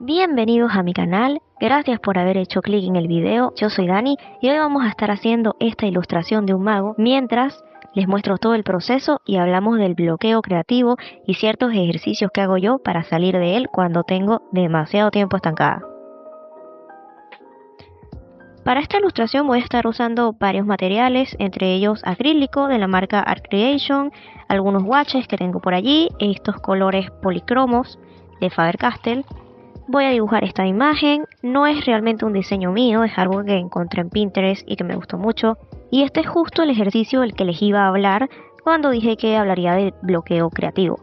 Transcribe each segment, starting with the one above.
Bienvenidos a mi canal, gracias por haber hecho clic en el video, yo soy Dani y hoy vamos a estar haciendo esta ilustración de un mago mientras les muestro todo el proceso y hablamos del bloqueo creativo y ciertos ejercicios que hago yo para salir de él cuando tengo demasiado tiempo estancada. Para esta ilustración voy a estar usando varios materiales, entre ellos acrílico de la marca Art Creation, algunos guaches que tengo por allí, estos colores policromos de Faber-Castell. Voy a dibujar esta imagen, no es realmente un diseño mío, es algo que encontré en Pinterest y que me gustó mucho. Y este es justo el ejercicio del que les iba a hablar cuando dije que hablaría de bloqueo creativo.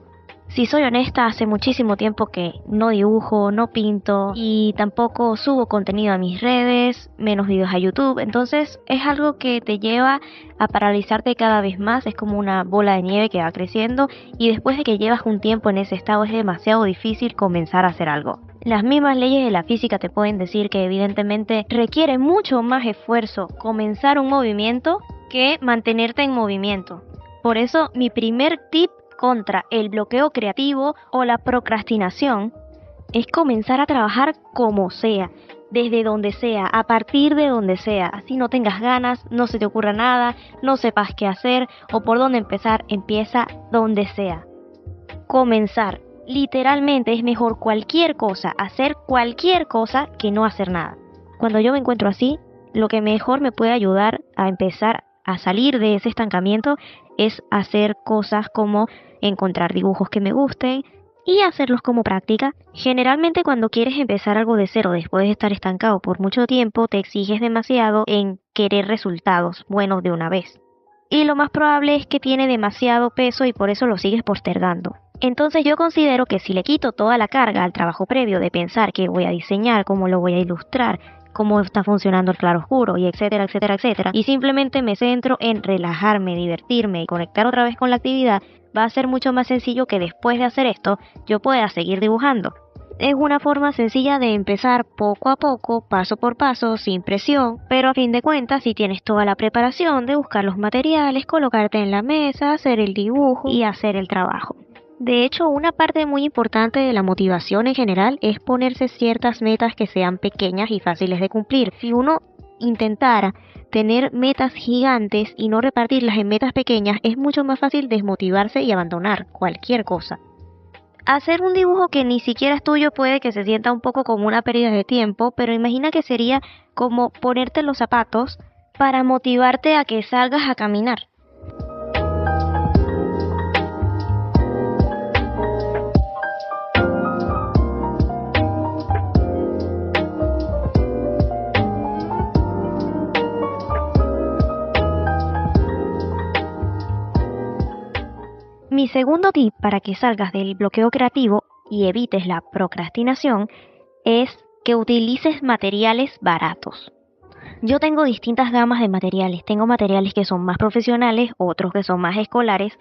Si soy honesta, hace muchísimo tiempo que no dibujo, no pinto y tampoco subo contenido a mis redes, menos videos a YouTube. Entonces es algo que te lleva a paralizarte cada vez más, es como una bola de nieve que va creciendo y después de que llevas un tiempo en ese estado es demasiado difícil comenzar a hacer algo. Las mismas leyes de la física te pueden decir que evidentemente requiere mucho más esfuerzo comenzar un movimiento que mantenerte en movimiento. Por eso mi primer tip contra el bloqueo creativo o la procrastinación es comenzar a trabajar como sea, desde donde sea, a partir de donde sea. Así no tengas ganas, no se te ocurra nada, no sepas qué hacer o por dónde empezar, empieza donde sea. Comenzar. Literalmente es mejor cualquier cosa, hacer cualquier cosa que no hacer nada. Cuando yo me encuentro así, lo que mejor me puede ayudar a empezar a salir de ese estancamiento es hacer cosas como encontrar dibujos que me gusten y hacerlos como práctica. Generalmente cuando quieres empezar algo de cero después de estar estancado por mucho tiempo, te exiges demasiado en querer resultados buenos de una vez. Y lo más probable es que tiene demasiado peso y por eso lo sigues postergando. Entonces yo considero que si le quito toda la carga al trabajo previo de pensar qué voy a diseñar, cómo lo voy a ilustrar, cómo está funcionando el claroscuro y etcétera, etcétera, etcétera, y simplemente me centro en relajarme, divertirme y conectar otra vez con la actividad, va a ser mucho más sencillo que después de hacer esto yo pueda seguir dibujando. Es una forma sencilla de empezar poco a poco, paso por paso, sin presión, pero a fin de cuentas si tienes toda la preparación de buscar los materiales, colocarte en la mesa, hacer el dibujo y hacer el trabajo. De hecho, una parte muy importante de la motivación en general es ponerse ciertas metas que sean pequeñas y fáciles de cumplir. Si uno intentara tener metas gigantes y no repartirlas en metas pequeñas, es mucho más fácil desmotivarse y abandonar cualquier cosa. Hacer un dibujo que ni siquiera es tuyo puede que se sienta un poco como una pérdida de tiempo, pero imagina que sería como ponerte los zapatos para motivarte a que salgas a caminar. Mi segundo tip para que salgas del bloqueo creativo y evites la procrastinación es que utilices materiales baratos. Yo tengo distintas gamas de materiales. Tengo materiales que son más profesionales, otros que son más escolares.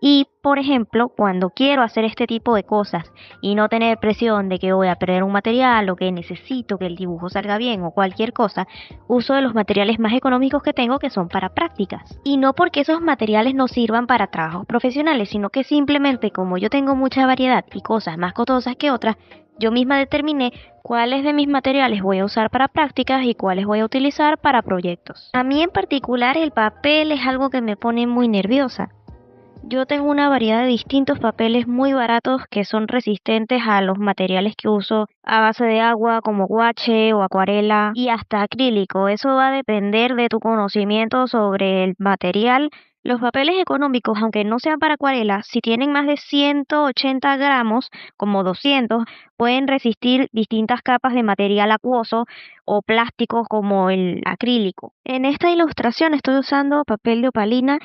Y, por ejemplo, cuando quiero hacer este tipo de cosas y no tener presión de que voy a perder un material o que necesito que el dibujo salga bien o cualquier cosa, uso de los materiales más económicos que tengo que son para prácticas. Y no porque esos materiales no sirvan para trabajos profesionales, sino que simplemente como yo tengo mucha variedad y cosas más costosas que otras, yo misma determiné cuáles de mis materiales voy a usar para prácticas y cuáles voy a utilizar para proyectos. A mí en particular el papel es algo que me pone muy nerviosa. Yo tengo una variedad de distintos papeles muy baratos que son resistentes a los materiales que uso a base de agua como guache o acuarela y hasta acrílico. Eso va a depender de tu conocimiento sobre el material. Los papeles económicos, aunque no sean para acuarela, si tienen más de 180 gramos, como 200, pueden resistir distintas capas de material acuoso o plástico como el acrílico. En esta ilustración estoy usando papel de opalina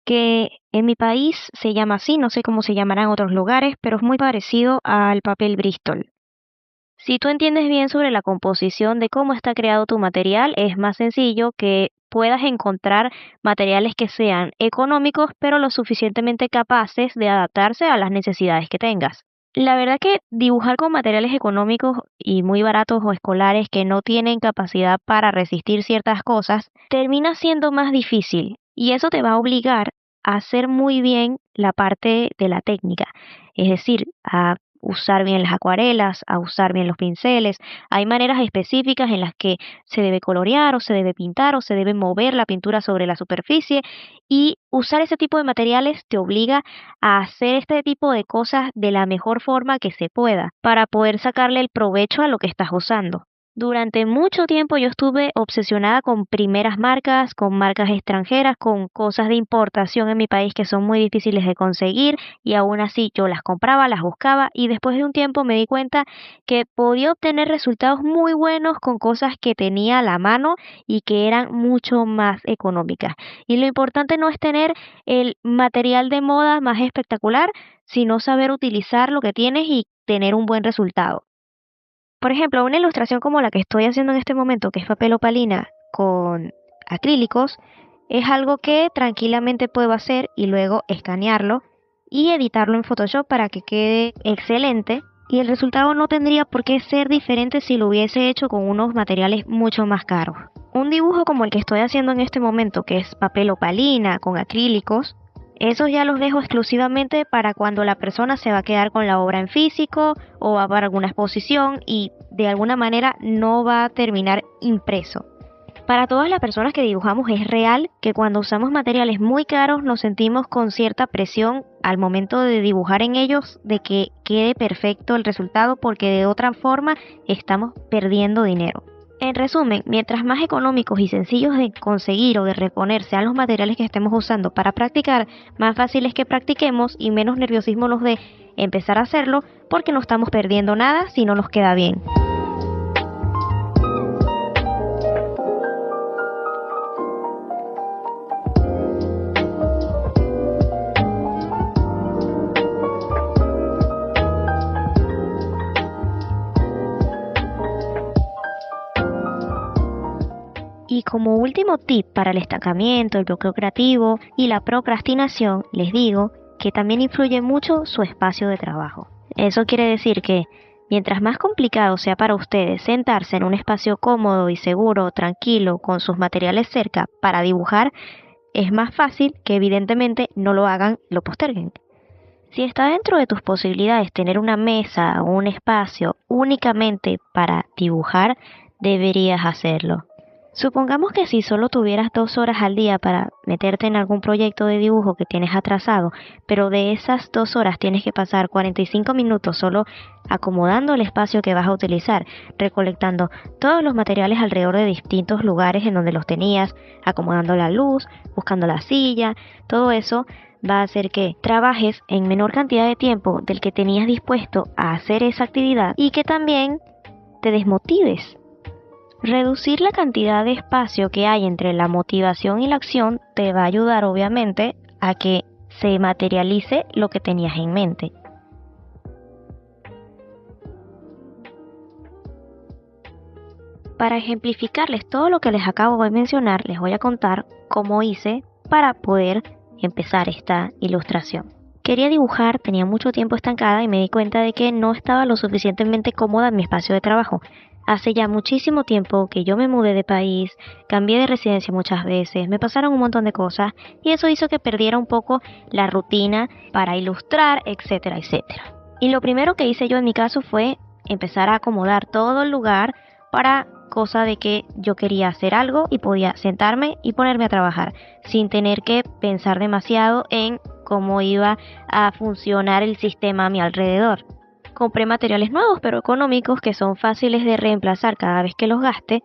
que en mi país se llama así, no sé cómo se llamará en otros lugares, pero es muy parecido al papel Bristol. Si tú entiendes bien sobre la composición de cómo está creado tu material, es más sencillo que puedas encontrar materiales que sean económicos, pero lo suficientemente capaces de adaptarse a las necesidades que tengas. La verdad que dibujar con materiales económicos y muy baratos o escolares que no tienen capacidad para resistir ciertas cosas, termina siendo más difícil y eso te va a obligar a hacer muy bien la parte de la técnica, es decir, a usar bien las acuarelas, a usar bien los pinceles. Hay maneras específicas en las que se debe colorear o se debe pintar o se debe mover la pintura sobre la superficie, y usar ese tipo de materiales te obliga a hacer este tipo de cosas de la mejor forma que se pueda para poder sacarle el provecho a lo que estás usando. Durante mucho tiempo yo estuve obsesionada con primeras marcas, con marcas extranjeras, con cosas de importación en mi país que son muy difíciles de conseguir, y aún así yo las compraba, las buscaba, y después de un tiempo me di cuenta que podía obtener resultados muy buenos con cosas que tenía a la mano y que eran mucho más económicas. Y lo importante no es tener el material de moda más espectacular, sino saber utilizar lo que tienes y tener un buen resultado. Por ejemplo, una ilustración como la que estoy haciendo en este momento, que es papel opalina con acrílicos, es algo que tranquilamente puedo hacer y luego escanearlo y editarlo en Photoshop para que quede excelente, y el resultado no tendría por qué ser diferente si lo hubiese hecho con unos materiales mucho más caros. Un dibujo como el que estoy haciendo en este momento, que es papel opalina con acrílicos, esos ya los dejo exclusivamente para cuando la persona se va a quedar con la obra en físico o va para alguna exposición, y de alguna manera no va a terminar impreso. Para todas las personas que dibujamos es real que cuando usamos materiales muy caros nos sentimos con cierta presión al momento de dibujar en ellos de que quede perfecto el resultado, porque de otra forma estamos perdiendo dinero. En resumen, mientras más económicos y sencillos de conseguir o de reponer sean los materiales que estemos usando para practicar, más fácil es que practiquemos y menos nerviosismo nos dé empezar a hacerlo, porque no estamos perdiendo nada si no nos queda bien. Y como último tip para el estancamiento, el bloqueo creativo y la procrastinación, les digo que también influye mucho su espacio de trabajo. Eso quiere decir que mientras más complicado sea para ustedes sentarse en un espacio cómodo y seguro, tranquilo, con sus materiales cerca para dibujar, es más fácil que evidentemente no lo hagan, lo posterguen. Si está dentro de tus posibilidades tener una mesa o un espacio únicamente para dibujar, deberías hacerlo. Supongamos que si solo tuvieras 2 horas al día para meterte en algún proyecto de dibujo que tienes atrasado, pero de esas 2 horas tienes que pasar 45 minutos solo acomodando el espacio que vas a utilizar, recolectando todos los materiales alrededor de distintos lugares en donde los tenías, acomodando la luz, buscando la silla, todo eso va a hacer que trabajes en menor cantidad de tiempo del que tenías dispuesto a hacer esa actividad, y que también te desmotives. Reducir la cantidad de espacio que hay entre la motivación y la acción te va a ayudar obviamente a que se materialice lo que tenías en mente. Para ejemplificarles todo lo que les acabo de mencionar, les voy a contar cómo hice para poder empezar esta ilustración. Quería dibujar, tenía mucho tiempo estancada y me di cuenta de que no estaba lo suficientemente cómoda en mi espacio de trabajo. Hace ya muchísimo tiempo que yo me mudé de país, cambié de residencia muchas veces, me pasaron un montón de cosas, y eso hizo que perdiera un poco la rutina para ilustrar, etcétera, etcétera. Y lo primero que hice yo en mi caso fue empezar a acomodar todo el lugar para cosa de que yo quería hacer algo y podía sentarme y ponerme a trabajar sin tener que pensar demasiado en cómo iba a funcionar el sistema a mi alrededor. Compré materiales nuevos pero económicos que son fáciles de reemplazar cada vez que los gaste,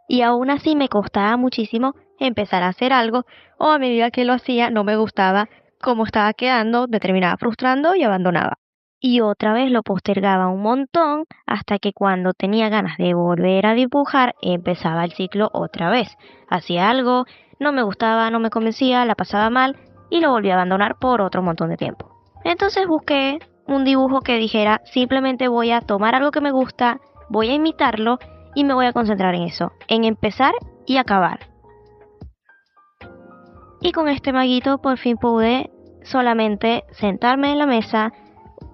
y aún así me costaba muchísimo empezar a hacer algo, o a medida que lo hacía no me gustaba cómo estaba quedando, me terminaba frustrando y abandonaba. Y otra vez lo postergaba un montón hasta que cuando tenía ganas de volver a dibujar empezaba el ciclo otra vez. Hacía algo, no me gustaba, no me convencía, la pasaba mal y lo volví a abandonar por otro montón de tiempo. Entonces busqué un dibujo que dijera simplemente voy a tomar algo que me gusta, voy a imitarlo y me voy a concentrar en eso, en empezar y acabar. Y con este maguito por fin pude solamente sentarme en la mesa,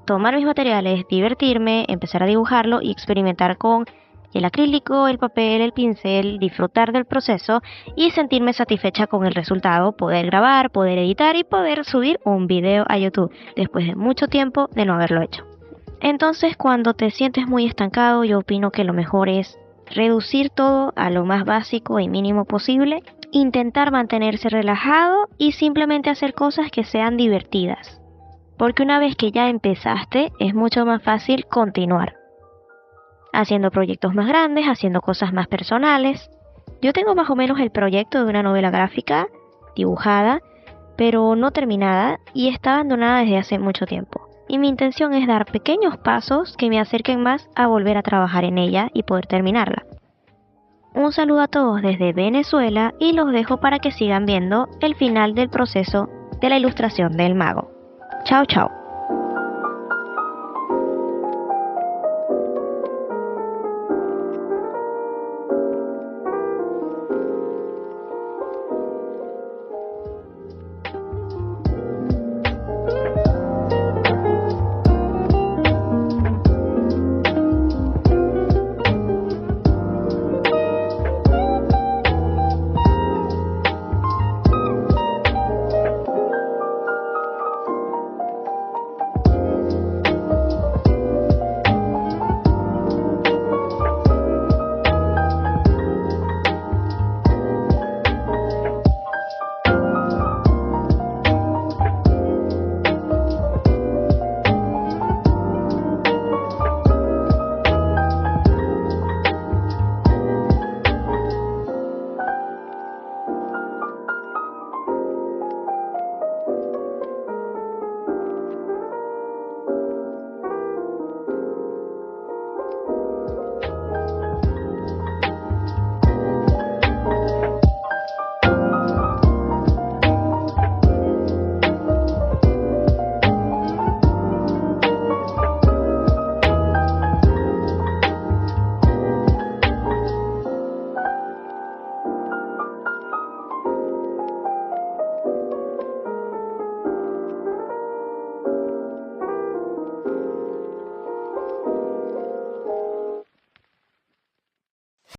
tomar mis materiales, divertirme, empezar a dibujarlo y experimentar con el acrílico, el papel, el pincel, disfrutar del proceso y sentirme satisfecha con el resultado, poder grabar, poder editar y poder subir un video a YouTube después de mucho tiempo de no haberlo hecho. Entonces, cuando te sientes muy estancado, yo opino que lo mejor es reducir todo a lo más básico y mínimo posible, intentar mantenerse relajado y simplemente hacer cosas que sean divertidas. Porque una vez que ya empezaste, es mucho más fácil continuar. Haciendo proyectos más grandes, haciendo cosas más personales. Yo tengo más o menos el proyecto de una novela gráfica, dibujada, pero no terminada y está abandonada desde hace mucho tiempo. Y mi intención es dar pequeños pasos que me acerquen más a volver a trabajar en ella y poder terminarla. Un saludo a todos desde Venezuela y los dejo para que sigan viendo el final del proceso de la ilustración del mago. Chao, chao.